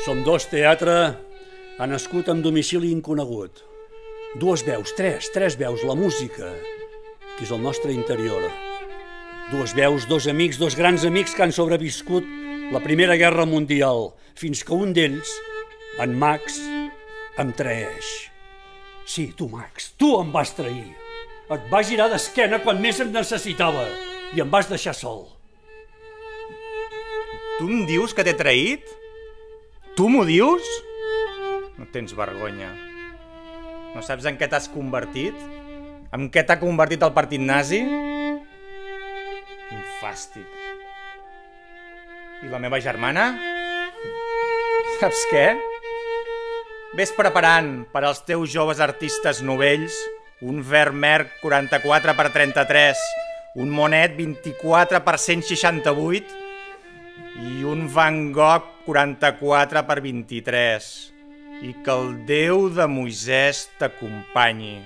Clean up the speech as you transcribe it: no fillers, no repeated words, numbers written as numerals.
Som dos teatre, ha nascut amb domicili inconegut. Dues veus, tres veus, la música, que és el nostre interior. Dues veus, dos amics, dos grans amics que han sobreviscut la Primera Guerra Mundial, fins que un d'ells, en Max, em traeix. Sí, tu, Max, tu em vas trair. Et vas girar d'esquena quan més em necessitava i em vas deixar sol. Tu em dius que t'he traït? Tu m'ho dius? No tens vergonya. No saps en què t'has convertit? En què t'ha convertit el partit nazi? Quin fàstic. I la meva germana? Saps què? Ves preparant per als teus joves artistes novells un Vermeer 44x33, un Monet 24x168 i un Van Gogh 44x23. I que el Déu de Moisès t'acompanyi.